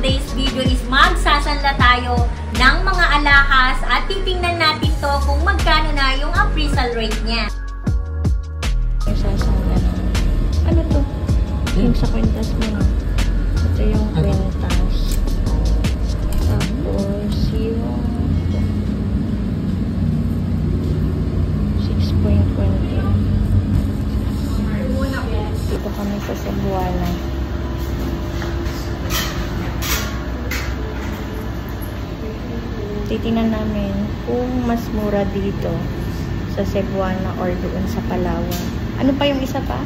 today's video is magsasanla tayo ng mga alahas at titingnan natin to kung magkano na yung appraisal rate niya. Sasanla na. Ano to? Yung sa kwintas mo na. Ito yung kwintas. Tapos yung 6.20. Dito kami sa Cebuana. Titingnan namin kung mas mura dito sa Cebuana or doon sa Palawan. Ano pa yung isa pa?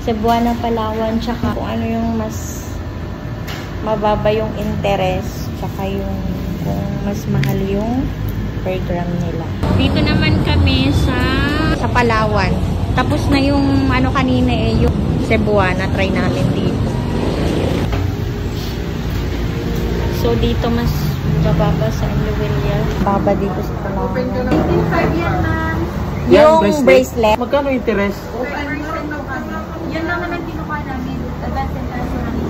Cebuana, Palawan, tsaka kung ano yung mas mababa yung interest, tsaka yung kung mas mahal yung per gram nila. Dito naman kami sa Palawan. Tapos na yung ano kanina yung Cebuana, try namin dito. So dito mas bababa sa Luwilier. Baba dito sa Palawan. 15.5 yan, ma'am. Yung bracelet. Magkano interest? Yan lang naman kinukuha namin. Advance interest namin.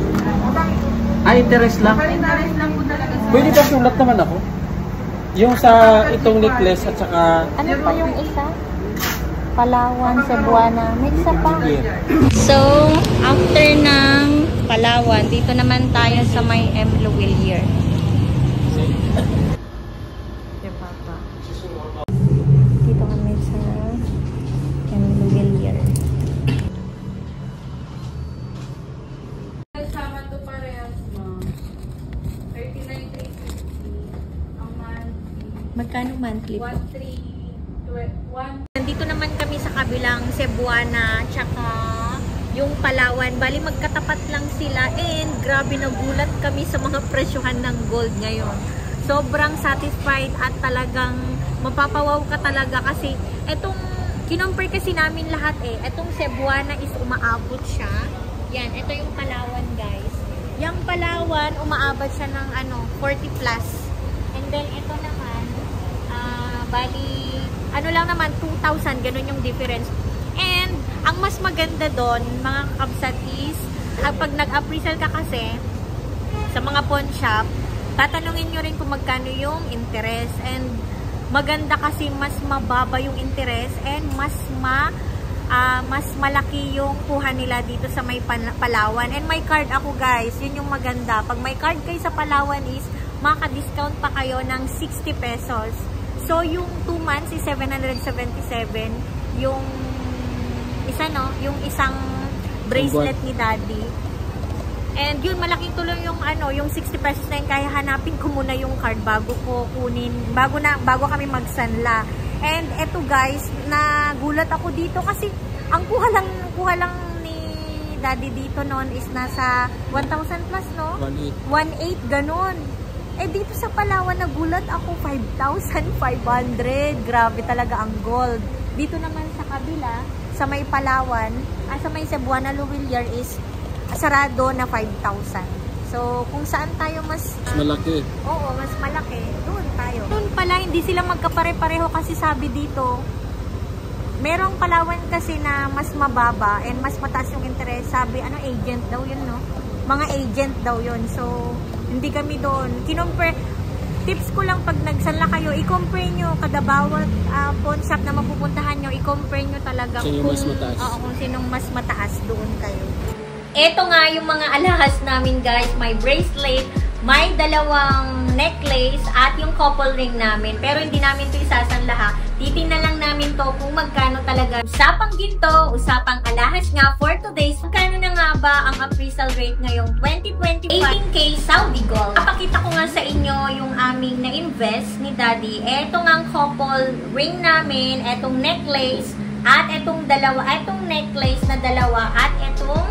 Interest lang? Interest lang po talaga sa... Pwede ba sulat naman ako? Yung sa itong necklace at saka... Ano pa yung isa? Palawan, Cebuana. May isa pa. Yeah. So, after ng Palawan, dito naman tayo sa may M. Luwilier. Dito kami sa M. Luwilier. Sama to parehas, ma'am. 39,350. Ang monthly. Magkano monthly po? 1,321. Nandito naman kami sa kabilang Cebuana, tsaka yung Palawan. Bali, magkatapat lang sila and grabe nagulat kami sa mga presyohan ng gold ngayon. Sobrang satisfied at talagang mapapawaw ka talaga kasi etong kinompare kasi namin lahat etong Cebuana is umaabot siya. Yan, ito yung Palawan, guys. Yung Palawan, umaabot siya ng 40 plus. And then, ito naman, bali, ano lang naman, 2,000, ganun yung difference. And, ang mas maganda doon, mga kabsat is, pag nag-appraisal ka kasi, sa mga pawn shop, tatanungin nyo rin kung magkano yung interest. And, maganda kasi mas mababa yung interest and mas malaki yung kuha nila dito sa may Palawan. And may card ako, guys. Yun yung maganda. Pag may card kayo sa Palawan is, maka-discount pa kayo ng 60 pesos. So, yung 2 months is 777. Yung isa, yung isang bracelet ni Daddy. And yun, malaking tulong yung yung 60 pesos na yun. Kaya hanapin ko muna yung card bago ko kunin, bago kami magsanla. And eto, guys, nagulat ako dito kasi ang kuha lang ni Daddy dito noon is nasa 1,000 plus, no? 1,800, ganun. Dito sa Palawan, nagulat ako, 5,500. Grabe talaga ang gold. Dito naman sa kabila, sa may Palawan, sa may Cebuana, Luwilier is sarado na 5,000. So, kung saan tayo mas malaki. Oo, mas malaki. Doon tayo. Doon pala, hindi sila magkapare-pareho kasi sabi dito, merong Palawan kasi na mas mababa and mas mataas yung interest. Sabi, agent daw yun, no? Mga agent daw yun. So, hindi kami doon. Tips ko lang pag nagsanla kayo, i-compare nyo kada bawat pawn shop na mapupuntahan nyo, i-compare nyo talaga kung mas mataas. Kung sinong mas mataas, doon kayo. Ito nga yung mga alahas namin, guys. May bracelet, may dalawang necklace, at yung couple ring namin. Pero hindi namin ito isasanla. Titingnan lang namin to kung magkano talaga. Usapang ginto, usapang alahas nga for today's. Magkano na nga ba ang appraisal rate ngayong 2025? 18K Saudi Gold. Napakita ko nga sa inyo yung aming na-invest ni Daddy. Ito nga ang couple ring namin, etong necklace, at etong necklace na dalawa, at etong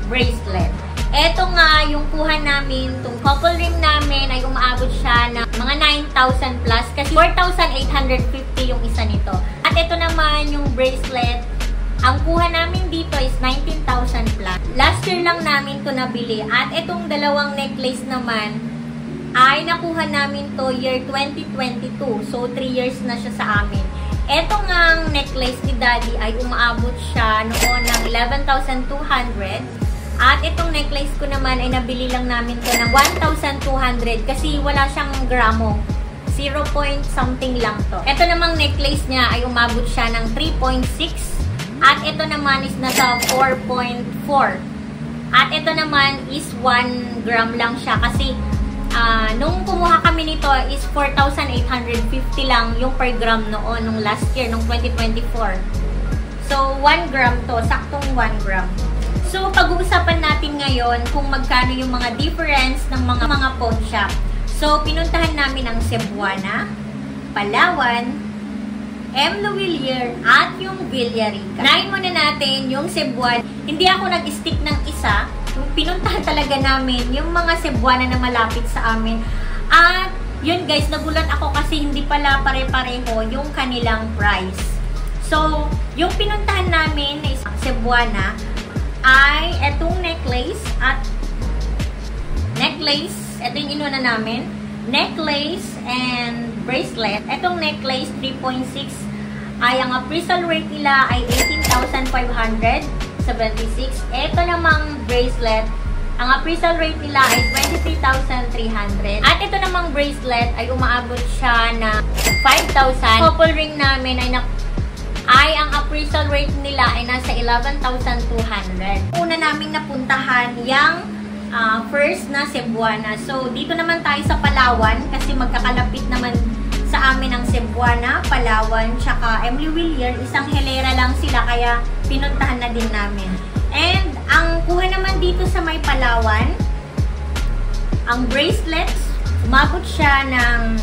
bracelet. Ito nga, yung kuha namin, itong couple ring namin ay umaabot siya ng mga 9,000 plus kasi 4,850 yung isa nito. At ito naman, yung bracelet, ang kuha namin dito is 19,000 plus. Last year lang namin to nabili. At itong dalawang necklace naman, ay nakuha namin to year 2022. So, 3 years na siya sa amin. Ito nga necklace ni Daddy ay umaabot siya noon ng 11,200. At itong necklace ko naman naman ay nabili lang namin to ng 1,200 kasi wala siyang gramo. 0 point something lang to. Ito namang necklace niya ay umabot siya ng 3.6 at ito naman is nasa 4.4. At ito naman is 1 gram lang siya kasi nung kumuha kami nito is 4,850 lang yung per gram noon, nung last year, nung 2024. So, 1 gram to. Saktong 1 gram. So, pag-uusapan natin ngayon kung magkano yung mga difference ng mga pawn shop. So, pinuntahan namin ang Cebuana, Palawan, M. Luwilier, at yung Villarica. Unahin muna natin yung Cebuana. Hindi ako nag-stick ng isa. Pinuntahan talaga namin yung mga Cebuana na malapit sa amin. At, yun guys, nagulat ako kasi hindi pala pare-pareho yung kanilang price. So, yung pinuntahan namin na isang Cebuana ay etong necklace at ito yung inuna namin, necklace and bracelet. Etong necklace 3.6 ay ang appraisal rate nila ay 18,576. Ito namang bracelet, ang appraisal rate nila ay 23,300. At ito namang bracelet ay umaabot siya na 5,000. Couple ring namin ay ang appraisal rate nila ay nasa 11,200. Una naming napuntahan yung first na Cebuana. So, dito naman tayo sa Palawan kasi magkakalapit naman sa amin ang Cebuana, Palawan, tsaka M. Luwilier. Isang hilera lang sila kaya pinuntahan na din namin. And, ang kuha naman dito sa may Palawan, ang bracelets, umabot siya ng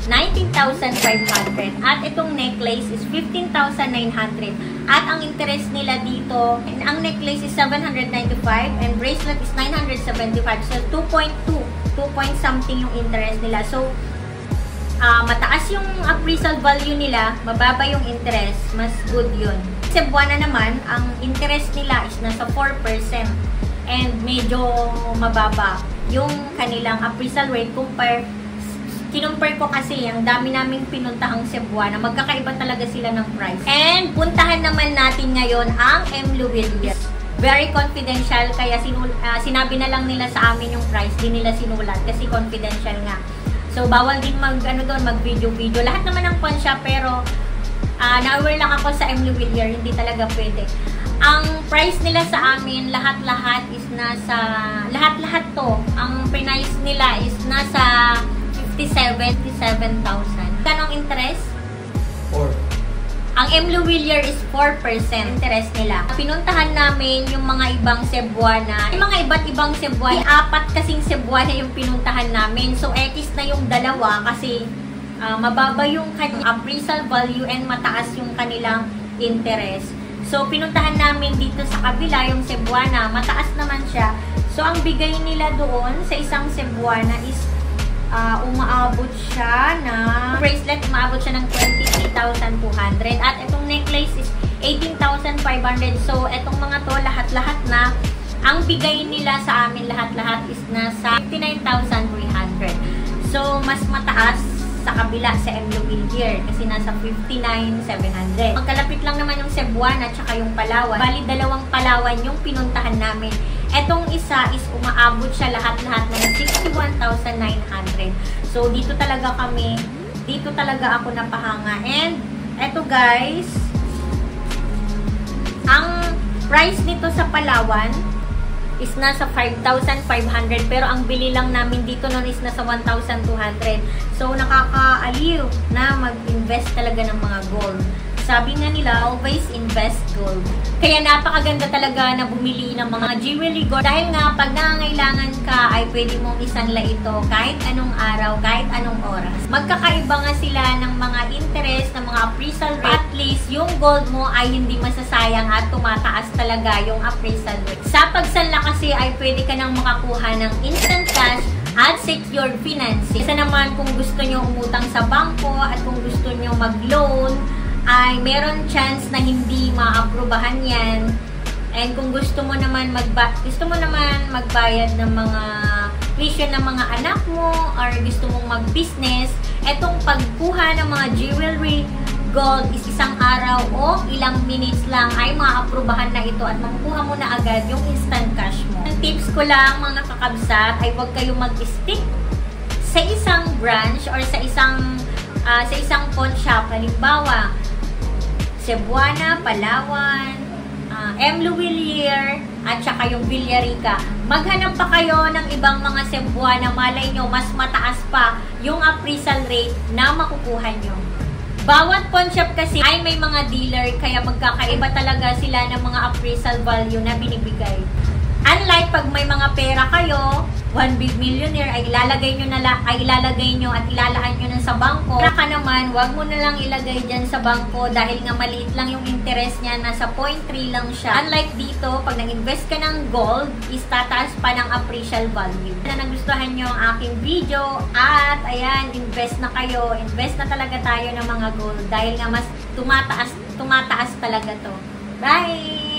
19,500. At itong necklace is 15,900. At ang interest nila dito, ang necklace is 795 and bracelet is 975. So, 2.2 point something yung interest nila. So, mataas yung appraisal value nila, mababa yung interest, mas good yun. Cebuana naman, ang interest nila is nasa 4% and medyo mababa yung kanilang appraisal rate kinumpare ko kasi ang dami naming pinuntahang Cebuana. Magkakaiba talaga sila ng price. And puntahan naman natin ngayon ang M. Luwilier. Very confidential kaya sinabi na lang nila sa amin yung price. Di nila sinulat kasi confidential nga. So bawal din mag-video. Lahat naman ng pawn shop pero na-aware lang ako sa M. Luwilier. Hindi talaga pwede. Ang price nila sa amin, lahat-lahat is nasa lahat-lahat to. Ang price nila is nasa 57,000. Kanong interest? 4. Ang M. Luwilier is 4% interest nila. Pinuntahan namin yung mga ibang Cebuana. Yung mga iba't ibang Cebuana. 4 kasing Cebuana yung pinuntahan namin. So, X na yung dalawa kasi mababa yung kanyang appraisal value and mataas yung kanilang interest. So, pinuntahan namin dito sa kabila yung Cebuana. Mataas naman siya. So, ang bigay nila doon sa isang Cebuana is umaabot siya na bracelet, umaabot siya ng 23,200 at itong necklace is 18,500. So, itong mga to, lahat-lahat na ang bigay nila sa amin, lahat-lahat is nasa 59,300. So, mas mataas sa kabila sa M. Luwilier kasi nasa 59,700. Magkalapit lang naman yung Cebuana at saka yung Palawan. Bali, dalawang Palawan yung pinuntahan namin. Etong isa is umaabot siya lahat-lahat ng 61,900. So, dito talaga ako napahanga. And, eto guys, ang price nito sa Palawan is nasa 5,500 pero ang bili lang namin dito noon is nasa 1,200. So, nakakaaliw na mag-invest talaga ng mga gold. Sabi nga nila, always invest gold. Kaya napakaganda talaga na bumili ng mga jewelry gold. Dahil nga, pag nangangailangan ka, ay pwede mong isanla ito kahit anong araw, kahit anong oras. Magkakaiba nga sila ng mga interest, ng mga appraisal rate. At least, yung gold mo ay hindi masasayang at tumataas talaga yung appraisal rate. Sa pagsanla kasi, ay pwede ka nang makakuha ng instant cash at secured financing. Isa naman, kung gusto nyo umutang sa bangko at kung gusto nyo mag-loan, ay meron chance na hindi maaprubahan yan. And kung gusto mo naman magbayad ng mga tuition ng mga anak mo or gusto mong mag-business, etong pagkuha ng mga jewelry gold is isang araw o ilang minutes lang ay maaprubahan na ito at makukuha mo na agad yung instant cash mo. tips ko lang mga kakabsat ay huwag kayong mag-stick sa isang branch or sa isang pawn shop. Halimbawa, Cebuana, Palawan, M. Luwilier, at saka yung Villarica. Maghanap pa kayo ng ibang mga Cebuana, malay nyo, mas mataas pa yung appraisal rate na makukuha nyo. Bawat pawn shop kasi ay may mga dealer, kaya magkakaiba talaga sila ng mga appraisal value na binibigay. Unlike pag may mga pera kayo, One Big Millionaire ay ilalagay nyo at ilalaan nyo sa bangko. Para ka naman, wag mo na lang ilagay dyan sa bangko dahil nga maliit lang yung interest niya, nasa 0.3 lang siya. Unlike dito, pag nag-invest ka ng gold, is tataas pa ng appraisal value. Na nagustuhan nyo ang aking video at ayan, invest na kayo. Invest na talaga tayo ng mga gold dahil nga mas tumataas talaga to. Bye!